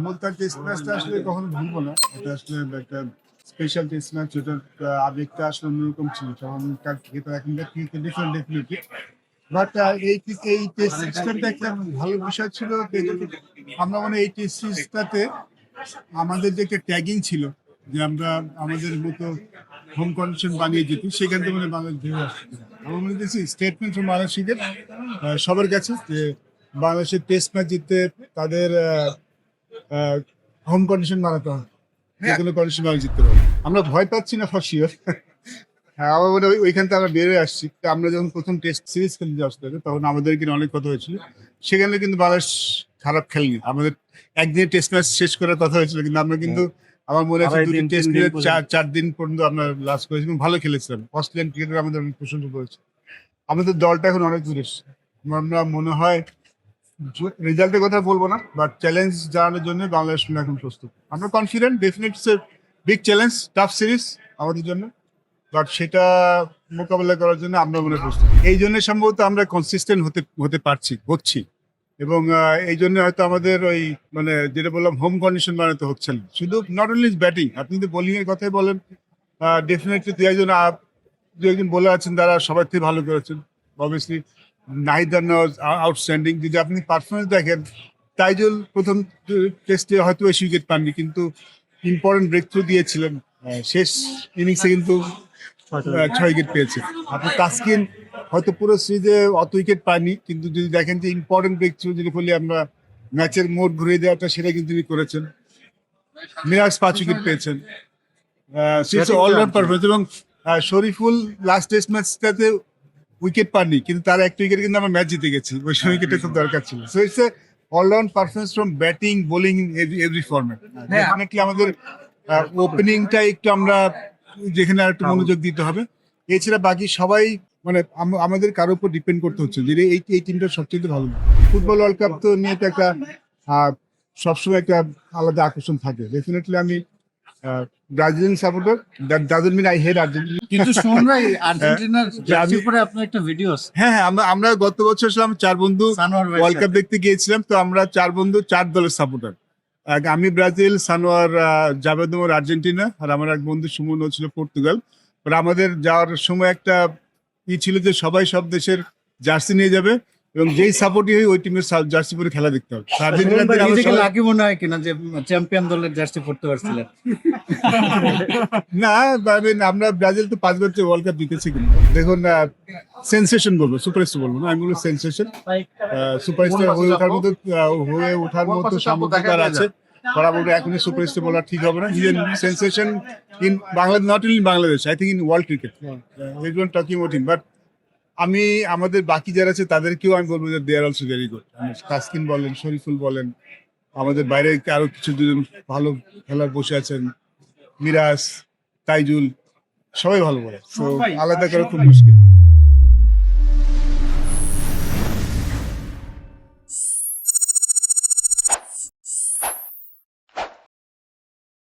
Multan test ম্যাচটা আসলে কখনো ভুলবো না। এটা আসলে একটা স্পেশাল টেস্ট ম্যাচ, যেটার আবেগটা আসলে অন্যরকম ছিল। তখনকার থেকে তো এখনকার ক্রিকেট ডিফারেন্ট ডেফিনেটলি। বাট এই টেস্ট সিস্টেমটা একটা ভালো বিষয় ছিল যে আমরা মানে এই টেস্ট সিরিজটাতে আমাদের যে একটা ট্যাগিং ছিল, যে আমরা আমাদের মতো হোম কন্ডিশন বানিয়ে যেত, সেখান থেকে মানে বাংলাদেশ ধরে আসছে। আমার মনে হচ্ছে স্টেটমেন্ট ফ্রম বাংলাদেশিদের সবার কাছে যে বাংলাদেশের টেস্ট ম্যাচ জিততে তাদের হোম কন্ডিশন বানাতে হবে, যে কোনো কন্ডিশন বানিয়ে জিততে হবে। আমরা ভয় পাচ্ছি না ফর শিওর। হ্যাঁ, আমার মনে হয় ওইখান থেকে আমরা বেরোয় আসছি। তো আমরা যখন প্রথম টেস্ট সিরিজ খেলতে আসতে হবে, তখন আমাদের কিন্তু অনেক কথা হয়েছিল। সেখানে কিন্তু বাংলাদেশ খারাপ খেলেনি। আমাদের একদিনে টেস্ট ম্যাচ শেষ করার কথা হয়েছিল, কিন্তু আমরা কিন্তু আমার মনে আছে দুটি টেস্ট মিলে 4 দিন পর্যন্ত আমরা লাস্ট করেছি এবং ভালো খেলেছিলাম। অস্ট্রেলিয়ান ক্রিকেটার আমাদের অনেক প্রশংসা করেছে। আমাদের দলটা এখন অনেক দূরে এসেছে। আমরা মনে হয় রেজাল্টের কথা বলবো না, বাট চ্যালেঞ্জ জানানোর জন্য বাংলাদেশ এখন প্রস্তুত। আমরা confident, definitely big challenge, tough series আমাদের জন্য, বাট সেটা মোকাবেলা করার জন্য আমরা মনে প্রস্তুত। এই জন্য সম্ভবত আমরা কনসিস্টেন্ট হতে হচ্ছি এবং এই জন্য হয়তো আমাদের ওই মানে যেটা বললাম হোম কন্ডিশন বানাতে হচ্ছে না। শুধু নট অনলি ব্যাটিং, আপনি যদি বোলিং এর কথাই বলেন, ডেফিনেটলি দু একজন বলে আছেন তারা সবার থেকে ভালো করেছেন। Obviously Nahid Rana outstanding. যদি আপনি পারফরমেন্স দেখেন, তাইজুল প্রথম টেস্টে হয়তো বেশি উইকেট পাননি, কিন্তু ইম্পর্টেন্ট ব্রেক থ্রু দিয়েছিলেন। শেষ ইনিংসে কিন্তু 6 উইকেট পেয়েছে। আপনি তাসকিন হয়তো পুরো সিরিজে অত উইকেট পায়নি, কিন্তু যদি দেখেন যে ইম্পর্টেন্ট ব্রেক থ্রু যদি বলি আমরা ম্যাচের মোড় ঘুরিয়ে দেওয়াটা, সেটা কিন্তু তিনি করেছেন। মিরাজ 5 উইকেট পেয়েছেন। All round performance. এবং শরীফুল লাস্ট টেস্ট ম্যাচটাতে উইকেট পাননি, কিন্তু তার একটা উইকেট কিন্তু আমরা ম্যাচ জিতে গেছি। ওই সময় উইকেটটা খুব দরকার ছিল। So it's a all round performance from batting, bowling, every format. Definitely আমাদের ওপেনিংটা একটু আমরা যেখানে আর একটু মনোযোগ দিতে হবে। এছাড়া বাকি সবাই মানে আমাদের কারোর উপর ডিপেন্ড করতে হচ্ছে যে এই টিমটা সবচেয়ে ভালো। ফুটবল ওয়ার্ল্ড কাপ তো নিয়ে তো একটা সবসময় একটা আলাদা আকর্ষণ থাকে। ডেফিনেটলি আমি Brazilian supporter, that doesn't mean I hate Argentina. কিন্তু শুনুন ভাই, আর্জেন্টিনার জার্সি পরে আপনার একটা ভিডিও আছে। হ্যাঁ, আমরা গত বছর ছিলাম 4 বন্ধু ওয়ার্ল্ড কাপ দেখতে গিয়েছিলাম। তো আমরা 4 বন্ধু 4 দলের সাপোর্টার। আমি ব্রাজিল, সানোয়ার জাভেদ ওমর আর্জেন্টিনা, আর আমার এক বন্ধু সুমন ছিল পর্তুগাল। আমাদের যাওয়ার সময় একটা ছিল যে সবাই সব দেশের জার্সি নিয়ে যাবে এবং যেই সাপোর্টই হয় ওই টিমের জার্সি পরে খেলা দেখতে হবে। নিজেকে লাকি মনে হয় কিনা যে চ্যাম্পিয়ন দলের জার্সি পরতে পারছিলেন? না, আমরা ব্রাজিল তো 5 বার ওয়ার্ল্ড কাপ জিতেছি। কিন্তু দেখুন, সেন্সেশন বলবো, সুপারস্টার বলবো না, আমি বলবো সেন্সেশন। সুপারস্টার হয়ে ওঠার মতো সামর্থ্য আছে। বরাবর এখনই সুপারস্টার বলা ঠিক হবে না। Is sensation in Bangladesh, not in Bangladesh, I think in world cricket. Everyone talking about him, but আমি আমাদের বাকি যারা আছে তাদেরকেও আমি বলবো যে they are also very good. Taskin বলেন, শরীফুল বলেন, আমাদের বাইরে আরো কিছু দুজন ভালো খেলার বসে আছেন, মিরাজ, তাইজুল, সবাই ভালো বলে। তো আলাদা করা খুব মুশকিল।